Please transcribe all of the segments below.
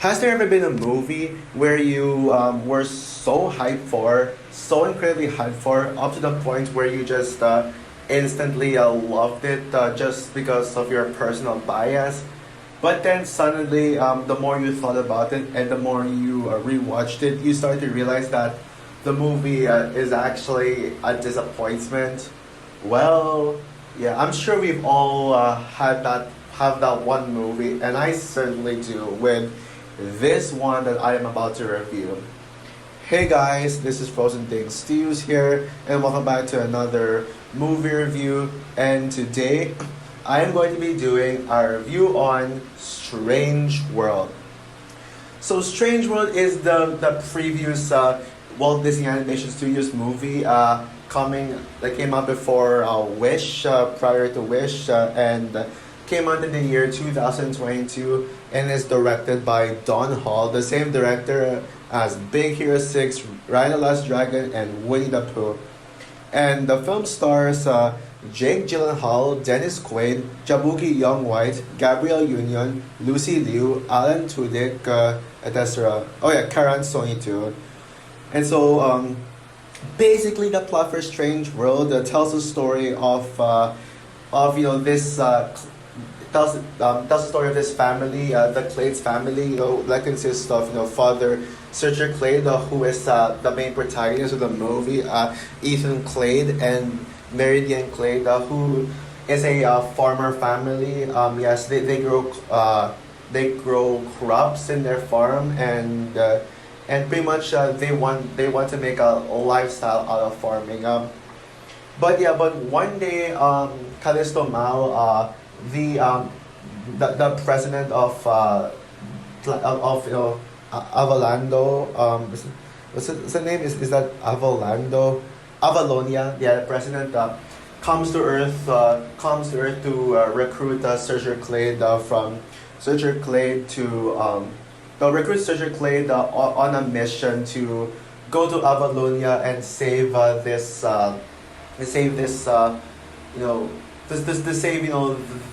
Has there ever been a movie where you were so hyped for, so incredibly hyped for, up to the point where you just instantly loved it just because of your personal bias? But then suddenly, the more you thought about it and the more you rewatched it, you start to realize that the movie is actually a disappointment. Well, yeah, I'm sure we've all had that have that one movie, and I certainly do with this one that I am about to review. Hey guys, this is Frozen Things Stews here, and welcome back to another movie review. And today, I am going to be doing a review on Strange World. So, Strange World is the previous Walt Disney Animation Studios movie coming that came out before Wish, prior to Wish, and came out in the year 2022 and is directed by Don Hall, the same director as Big Hero 6, Raya the Last Dragon, and Winnie the Pooh. And the film stars Jake Gyllenhaal, Dennis Quaid, Jabuki Young White, Gabrielle Union, Lucy Liu, Alan Tudyk, etc. Oh yeah, Karan Sony too. And so, basically, the plot for Strange World tells the story of this tells the story of this family, the Clades family, that consists of father Serger Clade, who is the main protagonist of the movie, Ethan Clade, and Meridian Clade, who is a farmer family. Yes, they grow crops in their farm, and pretty much they want to make a lifestyle out of farming. But one day, Callisto Mal, the president of Avalando, what's the name? Is that Avalando? Avalonia, yeah, the president comes to Earth to recruit Serger Clade from Serger Clade to recruit Serger Clade on a mission to go to Avalonia and save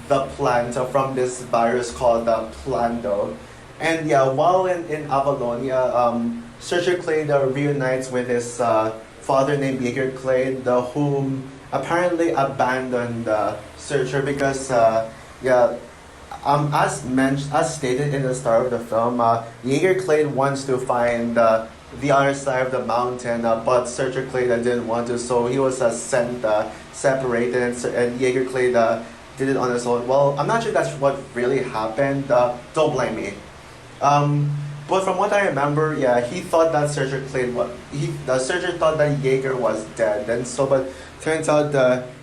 the plant from this virus called Plando. And yeah, while in Avalonia, Serger Clade reunites with his father named Jaeger Clade, whom apparently abandoned Serger because as stated in the start of the film, Jaeger Clade wants to find the other side of the mountain, but Serger Clade didn't want to, so he was sent separated, and Jaeger Clade did it on his own. Well, I'm not sure that's what really happened. Don't blame me. But from what I remember, yeah, he thought that Serger Clade the Serger thought that Jaeger was dead, and so but turns out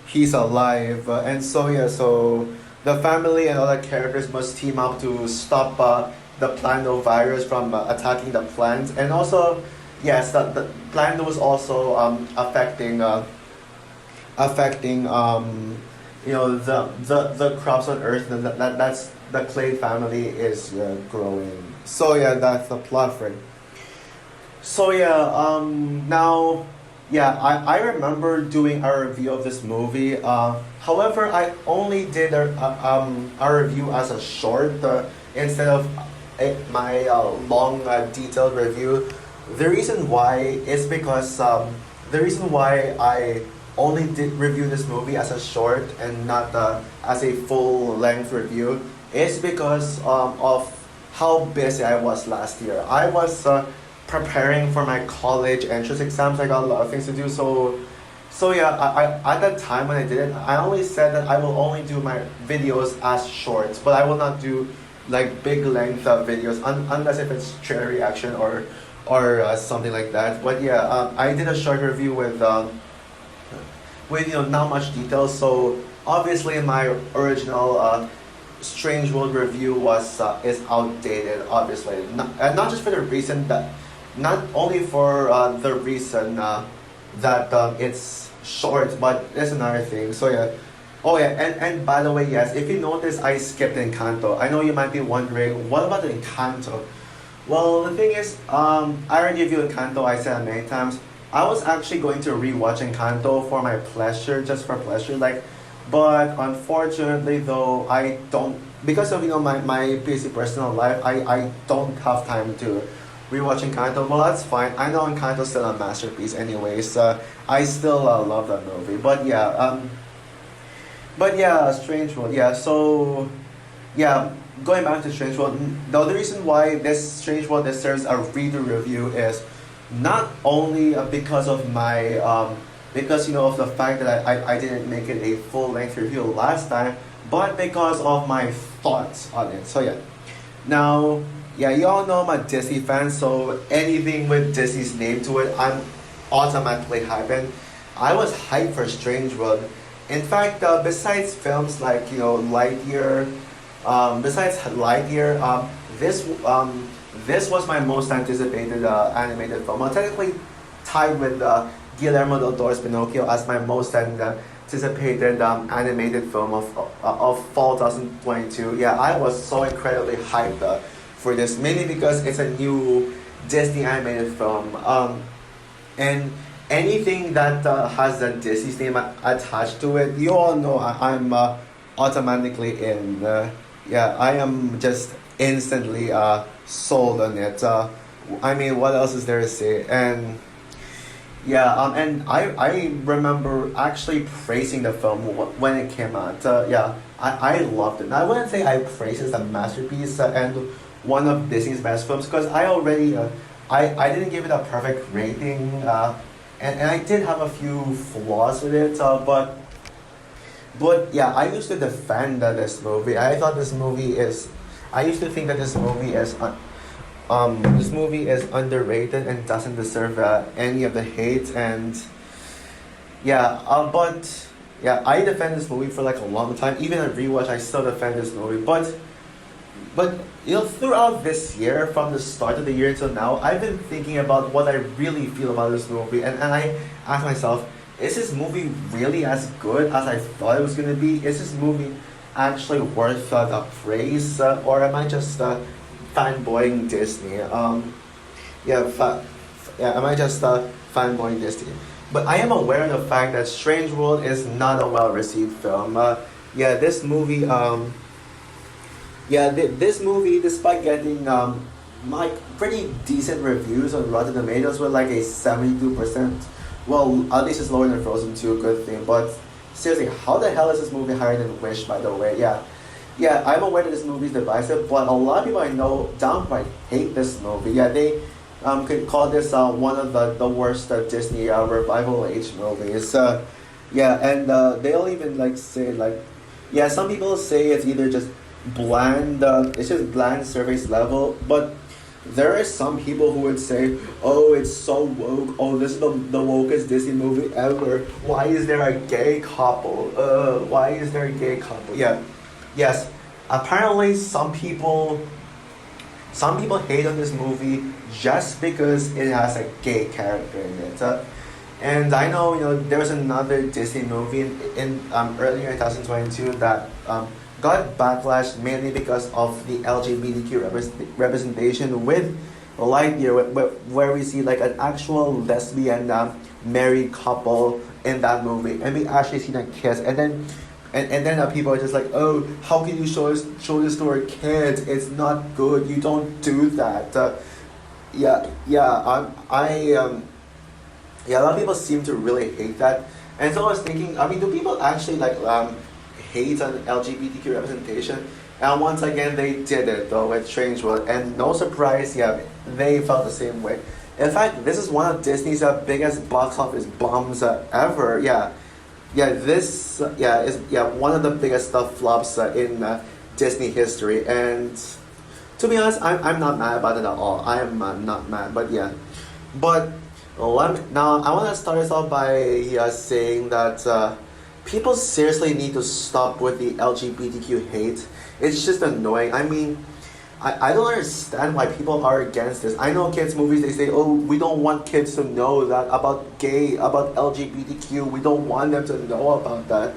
he's alive, and so the family and other characters must team up to stop the Plando virus from attacking the plant, and also yes, the Plando was also affecting the crops on Earth. That's the Clade family is growing. So yeah, that's the plot for it. So yeah, now yeah, I remember doing a review of this movie. However, I only did a review as a short instead of my long detailed review. The reason why is because the reason why I only did review this movie as a short and not as a full length review is because of how busy I was last year. I was preparing for my college entrance exams. I got a lot of things to do. So yeah, I at that time when I did it, I only said that I will only do my videos as shorts, but I will not do like big length videos unless if it's chair reaction or something like that. But yeah, I did a short review with not much detail. So obviously my original Strange World review is outdated. Obviously, and not just for the reason that, not only for the reason that it's short, but there's another thing. So yeah. Oh yeah, and by the way, yes, if you notice, I skipped Encanto. I know you might be wondering, what about Encanto? Well, the thing is, I already reviewed Encanto, I said it many times. I was actually going to rewatch Encanto for my pleasure, just for pleasure, but unfortunately though, I don't because of my busy personal life, I don't have time to rewatch Encanto. Well, that's fine. I know Encanto's still a masterpiece, anyways. I still love that movie. But yeah, Strange World. Yeah, so yeah, going back to Strange World, the other reason why this Strange World deserves a reader review is not only because of my because of the fact that I didn't make it a full length review last time, but because of my thoughts on it. So yeah, now yeah, you all know I'm a Disney fan, so anything with Disney's name to it, I'm automatically hyped. And I was hyped for Strange World. In fact, besides films like Lightyear, this was my most anticipated animated film. Well, technically tied with Guillermo del Toro's Pinocchio as my most anticipated animated film of fall 2022. Yeah, I was so incredibly hyped for this, mainly because it's a new Disney animated film. And anything that has the Disney's name attached to it, you all know I'm automatically in. Yeah, I am just instantly sold on it. I mean, what else is there to say? And yeah, and I remember actually praising the film when it came out. Yeah, I loved it. I wouldn't say I praised it as a masterpiece and one of Disney's best films, because I already I didn't give it a perfect rating, and I did have a few flaws with it, but yeah, I used to defend this movie. I used to think that this movie is underrated and doesn't deserve any of the hate. And yeah, but yeah, I defend this movie for like a long time. Even at rewatch, I still defend this movie. But throughout this year, from the start of the year until now, I've been thinking about what I really feel about this movie, and I ask myself, is this movie really as good as I thought it was gonna be? Is this movie actually worth the praise, or am I just fanboying Disney? Am I just fanboying Disney? But I am aware of the fact that Strange World is not a well-received film. Yeah, this movie. This movie, despite getting like pretty decent reviews on Rotten Tomatoes with like a 72%. Well, at least it's lower than Frozen 2, good thing. But seriously, how the hell is this movie higher than Wish, by the way? Yeah, I'm aware that this movie is divisive, but a lot of people I know downright hate this movie. Yeah, they could call this one of the worst Disney revival age movies. And they'll even like say like, yeah, some people say it's either just bland, it's just bland surface level, but there are some people who would say, oh, it's so woke, oh, this is the wokest Disney movie ever, why is there a gay couple, why is there a gay couple? Yeah, yes, apparently some people hate on this movie just because it has a gay character in it. And I know, there was another Disney movie in earlier in 2022 that got backlash mainly because of the LGBTQ representation with Lightyear, where we see like an actual lesbian married couple in that movie, and we actually see them kiss, and then people are just like, oh, how can you show this to our kids? It's not good. You don't do that. A lot of people seem to really hate that, and so I was thinking, I mean, do people actually like hate on LGBTQ representation? And once again, they did it though with Strange World, and no surprise, yeah, they felt the same way. In fact, this is one of Disney's biggest box office bombs ever. This is one of the biggest flops in Disney history. And to be honest, I'm not mad about it at all. I am not mad, but yeah, but now I want to start us off by saying that. People seriously need to stop with the LGBTQ hate. It's just annoying. I mean, I don't understand why people are against this. I know kids' movies, they say, oh, we don't want kids to know that about LGBTQ. We don't want them to know about that.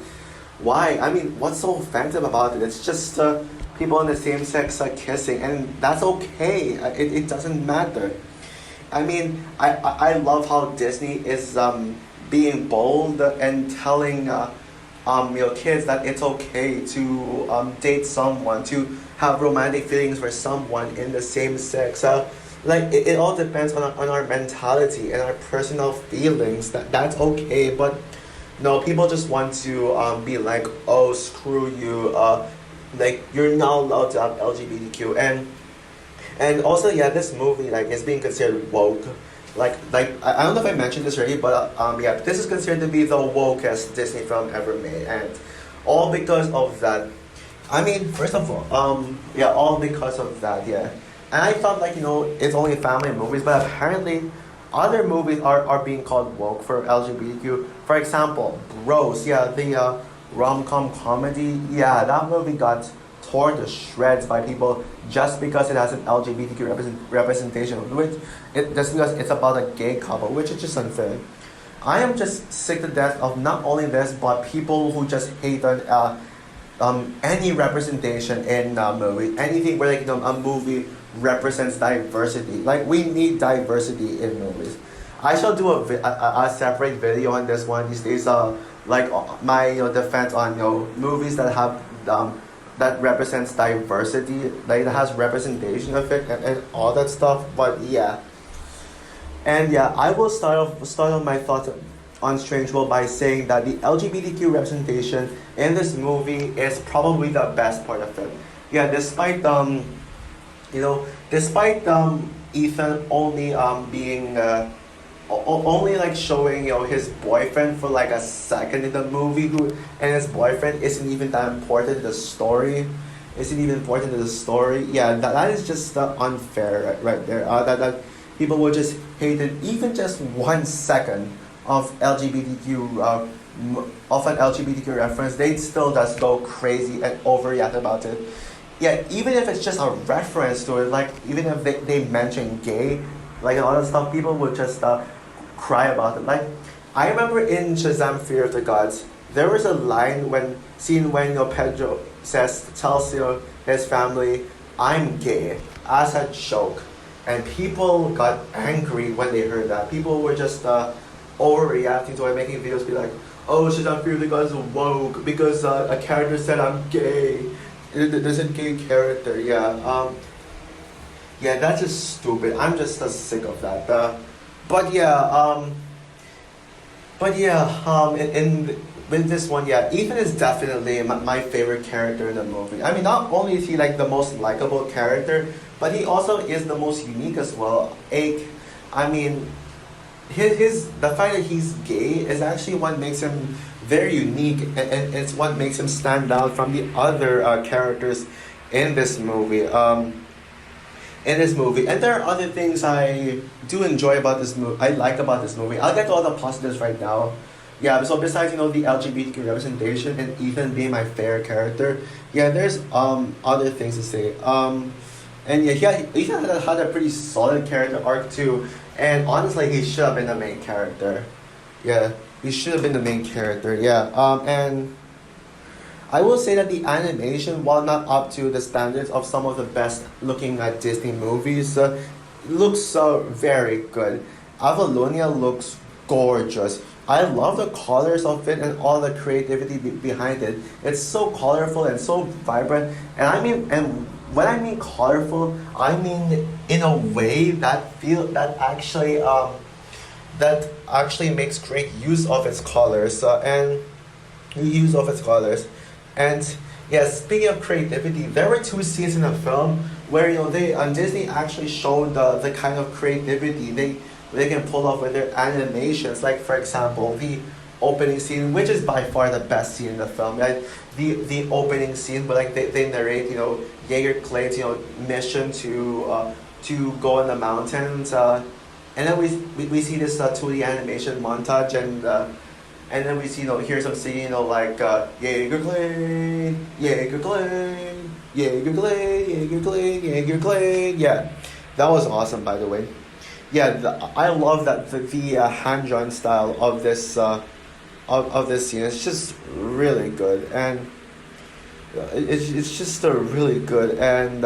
Why? I mean, what's so offensive about it? It's just people in the same sex kissing, and that's okay. It doesn't matter. I mean, I love how Disney is being bold and kids that it's okay to date someone, to have romantic feelings for someone in the same sex. Like it all depends on our mentality and our personal feelings. That's okay, but no, people just want to be like, oh, screw you. Like you're not allowed to have LGBTQ, and also yeah, this movie like is being considered woke. I don't know if I mentioned this already, but yeah, this is considered to be the wokest Disney film ever made, and all because of that. I mean, first of all, yeah, all because of that, yeah. And I thought like it's only family movies, but apparently other movies are being called woke for LGBTQ. For example, Bros, yeah, the rom-com comedy, yeah, that movie got torn to shreds by people just because it has an LGBTQ representation, which just because it's about a gay couple, which is just unfair. I am just sick to death of not only this, but people who just hate on any representation in a movie, anything where like a movie represents diversity. Like we need diversity in movies. I shall do a separate video on this one these days. Like my defense on movies that have that represents diversity, like that has representation of it and all that stuff. But yeah, and yeah, I will start off my thoughts on Strange World by saying that the LGBTQ representation in this movie is probably the best part of it. Yeah, despite despite Ethan only being only like showing his boyfriend for like a second in the movie, and his boyfriend isn't even that important to the story. Isn't even important to the story. Yeah, that is just unfair right there. That people will just hate it even just 1 second of LGBTQ of an LGBTQ reference. They still just go crazy and overreact about it. Yeah, even if it's just a reference to it, like even if they mention gay, like and all that stuff, people would just cry about it. Like I remember in Shazam: Fear of the Gods, there was a scene when Pedro tells his family, "I'm gay," as a joke, and people got angry when they heard that. People were just overreacting to it, making videos be like, "Oh, Shazam: Fear of the Gods is woke because a character said I'm gay." There's a gay character, yeah. Yeah, that's just stupid. I'm just sick of that. But yeah, in with this one, yeah, Ethan is definitely my favorite character in the movie. I mean, not only is he like the most likable character, but he also is the most unique as well. I mean, the fact that he's gay is actually what makes him very unique, and it's what makes him stand out from the other characters in this movie. And there are other things I do enjoy about this movie. I like about this movie. I'll get to all the positives right now. Yeah, so besides the LGBTQ representation and Ethan being my favorite character, yeah, there's other things to say. And yeah, Ethan had a pretty solid character arc too. And honestly, he should have been the main character. Yeah, he should have been the main character. Yeah. And I will say that the animation, while not up to the standards of some of the best looking Disney movies, looks very good. Avalonia looks gorgeous. I love the colors of it and all the creativity behind it. It's so colorful and so vibrant. And when I mean colorful, I mean in a way that actually makes great use of its colors and yeah, speaking of creativity, there were two scenes in the film where they Disney actually showed the kind of creativity they can pull off with their animations. Like for example, the opening scene, which is by far the best scene in the film. Right? The opening scene where like they narrate Jaeger Clay's mission to go on the mountains, and then we see this 2D animation montage, and then we see hear some singing like Jaeger Clay, Jaeger Clay, Jaeger Clay, Jaeger Clay, Jaeger Clay. Yeah, that was awesome, by the way. Yeah, I love that the hand drawn style of this of this scene. It's just really good, and it's just really good. And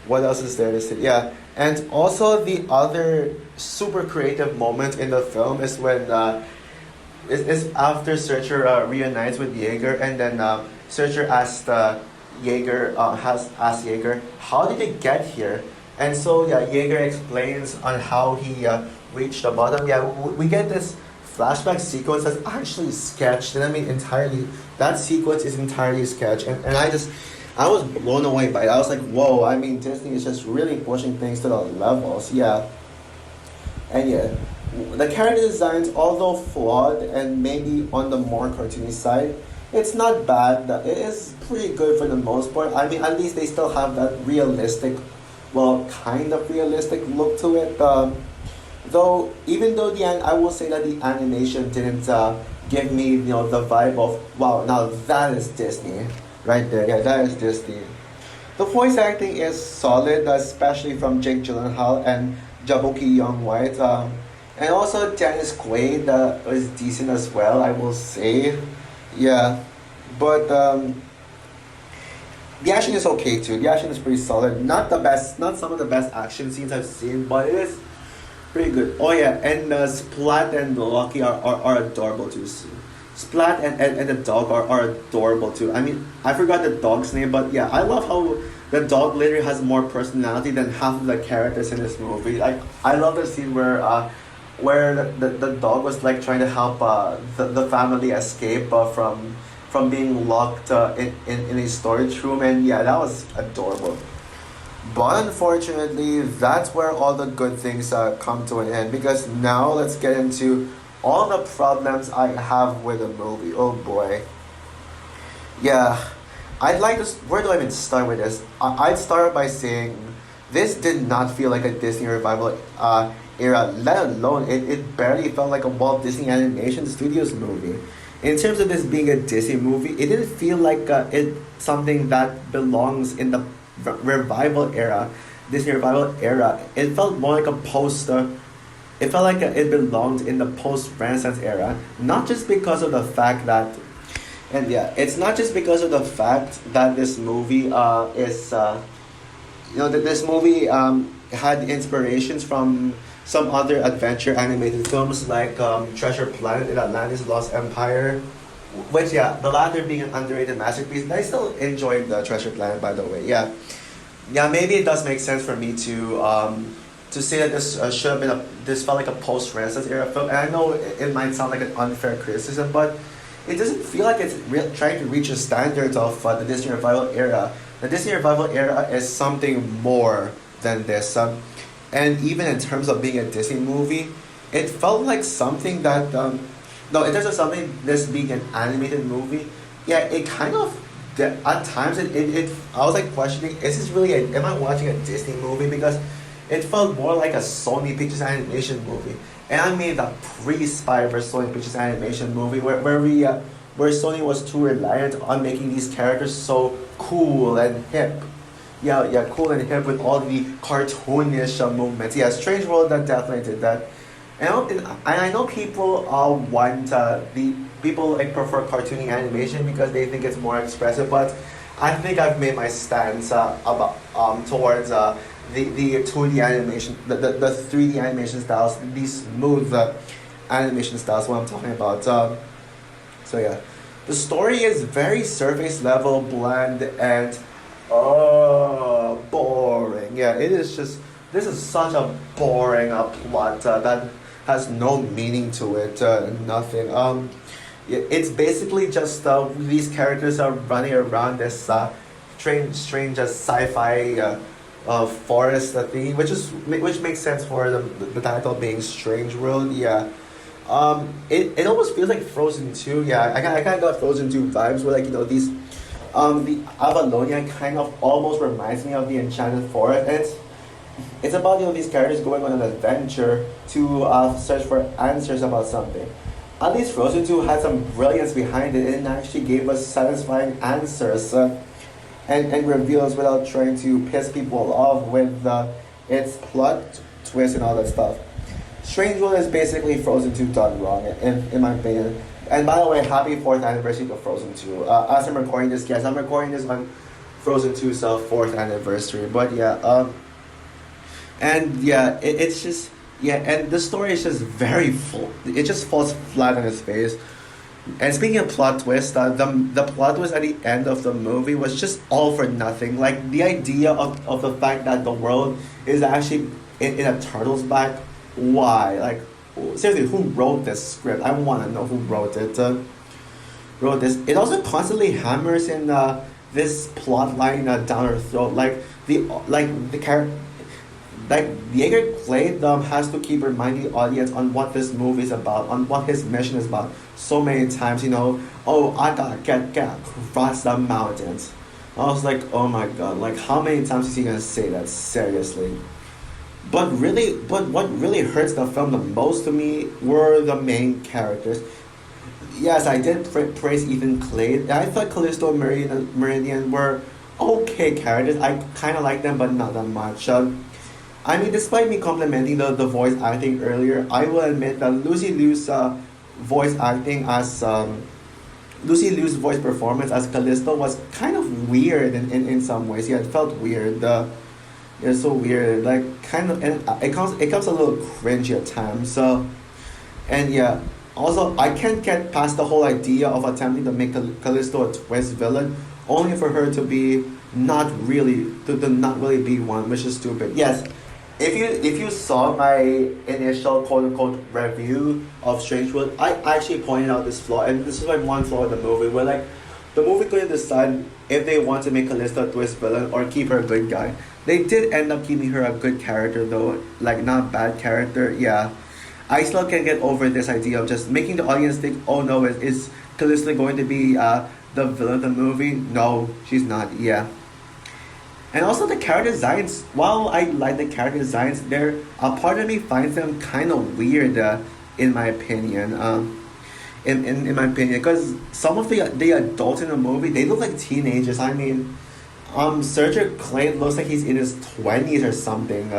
what else is there to say? Yeah, and also the other super creative moment in the film is when is after Searcher reunites with Jaeger, and then Searcher asked has asked Jaeger, how did he get here? And so yeah, Jaeger explains on how he reached the bottom. Yeah, we get this flashback sequence that's actually sketched, and I mean entirely. That sequence is entirely sketched, and I was blown away by it. I was like, whoa! I mean, Disney is just really pushing things to the levels. Yeah, and yeah, the character designs, although flawed and maybe on the more cartoony side, it's not bad. It is pretty good for the most part. I mean, at least they still have that realistic, well, kind of realistic look to it. Though, even though I will say that the animation didn't give me, the vibe of wow, now that is Disney, right there. Yeah, that is Disney. The voice acting is solid, especially from Jake Gyllenhaal and Jabuki Young White. And also Dennis Quaid was decent as well, I will say. Yeah, but the action is okay too. The action is pretty solid. Not the best, not some of the best action scenes I've seen, but it is pretty good. Oh yeah, and Splat and Lucky are adorable too. Splat and the dog are adorable too. I mean, I forgot the dog's name, but yeah, I love how the dog literally has more personality than half of the characters in this movie. Like, I love the scene where the dog was like trying to help the family escape from being locked in a storage room, and yeah, that was adorable. But unfortunately, that's where all the good things come to an end, because now let's get into all the problems I have with the movie. Oh boy. Yeah, I'd like to. Where do I even start with this? I'd start by saying this did not feel like a Disney revival era, let alone it barely felt like a Walt Disney Animation Studios movie. In terms of this being a Disney movie, it didn't feel like it something that belongs in the revival era, Disney revival era. It felt more like a poster. It felt like it belonged in the post-Renaissance era, not just because of the fact that, and yeah, it's not just because of the fact that this movie that this movie had inspirations from some other adventure animated films like Treasure Planet and Atlantis Lost Empire, which yeah, the latter being an underrated masterpiece. I still enjoyed the Treasure Planet, by the way. Yeah, yeah, maybe it does make sense for me to say that this should have been this felt like a post-Renaissance era film. And I know it might sound like an unfair criticism, but it doesn't feel like it's trying to reach the standards of the Disney Revival era. The Disney Revival era is something more than this. And even in terms of being a Disney movie, it felt like something that, no, in terms of something, this being an animated movie, yeah, it kind of, at times, I was like questioning, is this really, am I watching a Disney movie? Because it felt more like a Sony Pictures Animation movie. And I mean the pre-Spider-Verse Sony Pictures Animation movie where Sony was too reliant on making these characters so cool and hip. Yeah, cool and hip with all the cartoonish movements. Yeah, Strange World that definitely did that. And I know people want the people like prefer cartoony animation because they think it's more expressive, but I think I've made my stance about towards the 2D animation, the 3D animation styles, these smooth animation styles. What I'm talking about. So yeah, the story is very surface level, bland, and boring. Yeah, it is just. This is such a boring plot that has no meaning to it. Nothing. It's basically just these characters are running around this strange sci-fi forest thing, which makes sense for the title being Strange World. Yeah. It almost feels like Frozen 2. Yeah, I kind of got Frozen 2 vibes where, like, these the Avalonia kind of almost reminds me of the Enchanted Forest, and it's about these characters going on an adventure to search for answers about something. At least Frozen 2 had some brilliance behind it and actually gave us satisfying answers and reveals without trying to piss people off with its plot twist and all that stuff. Strange World is basically Frozen 2 done wrong, in my opinion. And by the way, happy 4th anniversary to Frozen 2. As I'm recording this, yes, I'm recording this on Frozen 2's 4th anniversary. But yeah, and yeah, it's just, Yeah, and the story is just very full. It just falls flat on its face. And speaking of plot twist, the plot twist at the end of the movie was just all for nothing. Like the idea of the fact that the world is actually in a turtle's back. Why? Like seriously, who wrote this script? I want to know who wrote it. Wrote this. It also constantly hammers in this plot line down her throat. Like the character like Jaeger Clay has to keep reminding the audience on what this movie is about, on what his mission is about. So many times, oh, I gotta get across the mountains. I was like, oh my god, like how many times is he gonna say that? Seriously. But what really hurts the film the most to me were the main characters. Yes, I did praise Ethan Clay. I thought Callisto and Meridian were okay characters. I kind of like them, but not that much. I mean, despite me complimenting the voice acting earlier, I will admit that Lucy Liu's voice acting as Lucy Liu's voice performance as Callisto was kind of weird in some ways. Yeah, it felt weird. It's so weird, like kind of, and it comes a little cringy at times. So, and yeah, also I can't get past the whole idea of attempting to make Callisto a twist villain, only for her to be not really to not really be one, which is stupid. Yes, if you saw my initial quote unquote review of Strangewood, I actually pointed out this flaw, and this is like one flaw in the movie where like the movie couldn't decide if they want to make Callisto a twist villain or keep her a good guy. They did end up keeping her a good character though, like not bad character. Yeah, I still can't get over this idea of just making the audience think, oh no, is Callisto going to be the villain of the movie? No, she's not. Yeah. And also the character designs. While I like the character designs, there a part of me finds them kind of weird, in my opinion. In my opinion, because some of the adults in the movie they look like teenagers. I mean, Sergio Clay looks like he's in his 20s or something.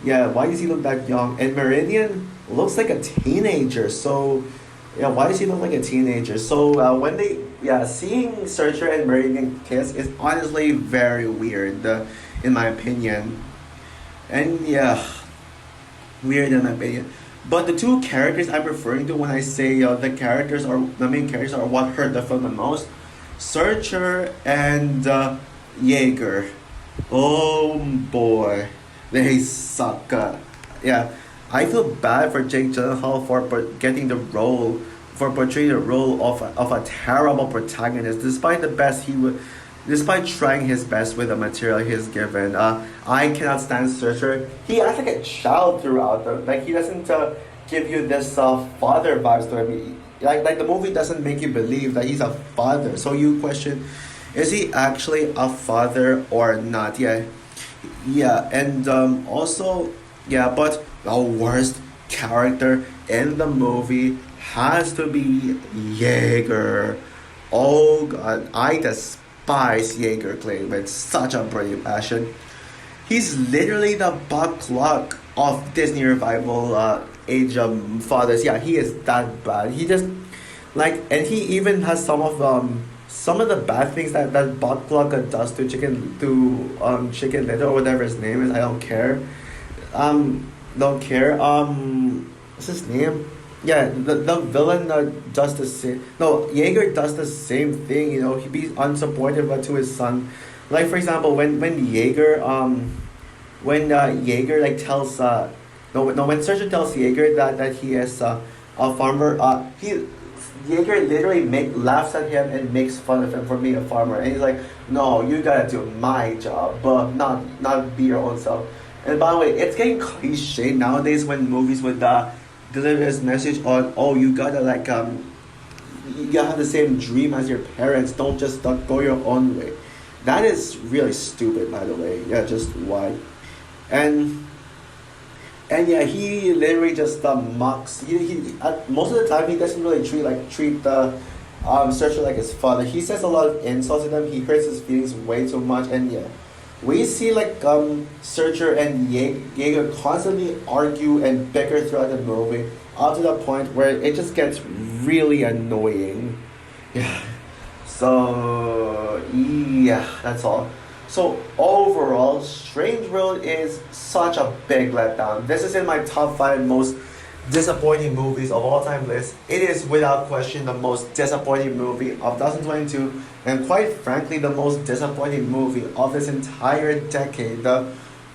Yeah, why does he look that young? And Meridian looks like a teenager. So yeah, why does he look like a teenager? So when they seeing Searcher and Meridian kiss is honestly very weird, in my opinion. And yeah, weird in my opinion. But the two characters I'm referring to when I say the main characters are what hurt the film the most, Searcher and Jaeger. Oh boy, they suck. Yeah, I feel bad for Jake Gyllenhaal for for portraying the role of a terrible protagonist, despite the best he would, despite trying his best with the material he's given. I cannot stand Searcher. He acts like a child throughout. Like he doesn't give you this father vibes to him. Like the movie doesn't make you believe that he's a father. So you question, is he actually a father or not? Yeah, yeah, and also yeah, but the worst character in the movie has to be Jaeger. Oh god, I despise Jaeger Clay with such a burning passion. He's literally the Buck Luck of Disney revival age fathers. Yeah, he is that bad. He just and he even has some of the bad things that Buck Luck does to Chicken Little or whatever his name is. I don't care. Don't care. What's his name? Yeah, the villain does the same. No, Jaeger does the same thing. He be unsupportive to his son. Like for example, when Jaeger Jaeger tells when Sergeant tells Jaeger that he is a farmer. He Jaeger literally laughs at him and makes fun of him for being a farmer, and he's like, "No, you gotta do my job, but not be your own self." And by the way, it's getting cliche nowadays when movies would deliver this message on, oh, you gotta you gotta have the same dream as your parents. Don't just go your own way. That is really stupid, by the way. Yeah, just why? And yeah, he literally just mocks. Most of the time he doesn't really treat the searcher like his father. He says a lot of insults to them. He hurts his feelings way too much, and yeah, we see Searcher and Jaeger constantly argue and bicker throughout the movie, up to the point where it just gets really annoying. Yeah. So yeah, that's all. So overall, Strange World is such a big letdown. This is in my top 5 most disappointing movies of all time list. It is without question the most disappointing movie of 2022, and quite frankly the most disappointing movie of this entire decade.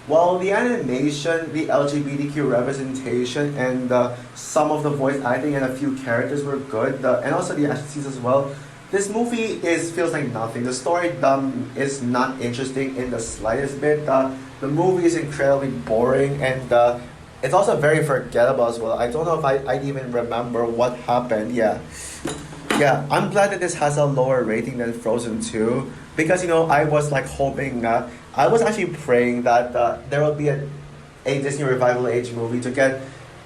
While the animation, the LGBTQ representation, and some of the voice acting and a few characters were good, and also the actions as well, this movie feels like nothing. The story is not interesting in the slightest bit. The movie is incredibly boring, and it's also very forgettable as well. I don't know if I even remember what happened. Yeah, I'm glad that this has a lower rating than Frozen 2, because I was like hoping, I was actually praying that there will be a Disney Revival Age movie to get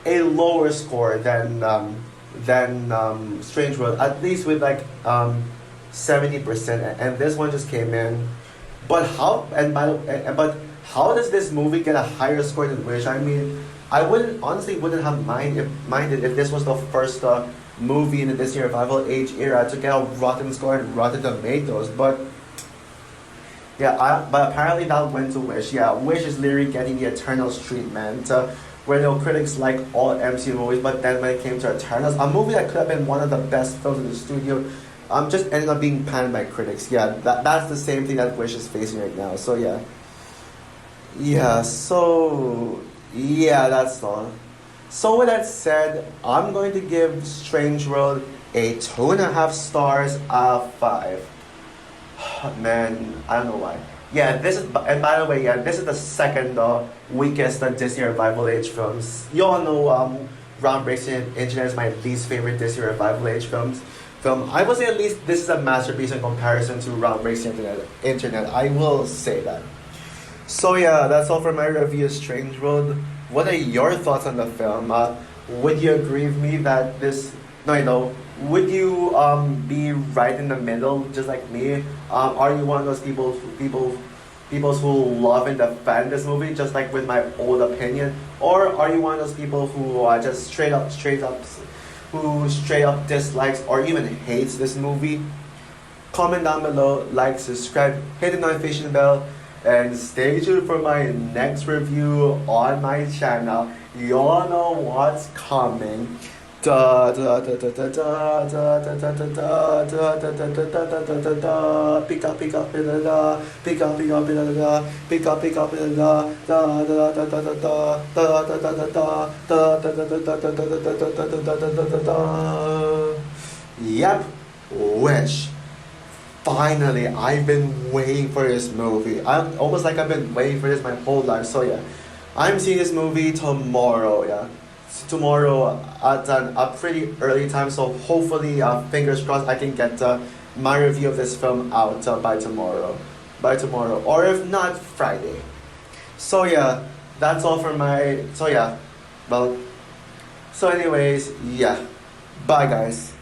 a lower score than Strange World, at least with like 70%, and this one just came in. But how does this movie get a higher score than Wish? I mean, I wouldn't have minded if this was the first movie in the Disney Revival Age era to get a Rotten score and Rotten Tomatoes, but but apparently that went to Wish. Yeah, Wish is literally getting the Eternals treatment, where critics like all MCU movies, but then when it came to Eternals, a movie that could have been one of the best films in the studio, just ended up being panned by critics. Yeah, that's the same thing that Wish is facing right now. So that's all. So with that said, I'm going to give Strange World a 2.5 stars out of 5. Man, I don't know why. Yeah, and by the way, this is the second weakest Disney Revival Age films. You all know Groundbreaking Internet is my least favorite Disney Revival Age film. I would say at least this is a masterpiece in comparison to Groundbreaking Internet. I will say that. So yeah, that's all for my review of Strange World. What are your thoughts on the film? Would you agree with me that this? No. Would you be right in the middle, just like me? Are you one of those people who love and defend this movie, just like with my old opinion, or are you one of those people who just straight up dislikes or even hates this movie? Comment down below, like, subscribe, hit the notification bell, and stay tuned for my next review on my channel. You all know what's coming. Da da da da da da da da da da da da da da da da da da pick up da pick up da pick up da da da da da da da da da da da. Yep, Wish. Finally, I've been waiting for this movie. I'm almost like I've been waiting for this my whole life. So yeah, I'm seeing this movie tomorrow. Yeah, tomorrow at a pretty early time. So hopefully, fingers crossed, I can get my review of this film out by tomorrow. Or if not, Friday. So yeah, that's all for my. So yeah, well. So anyways, yeah. Bye guys.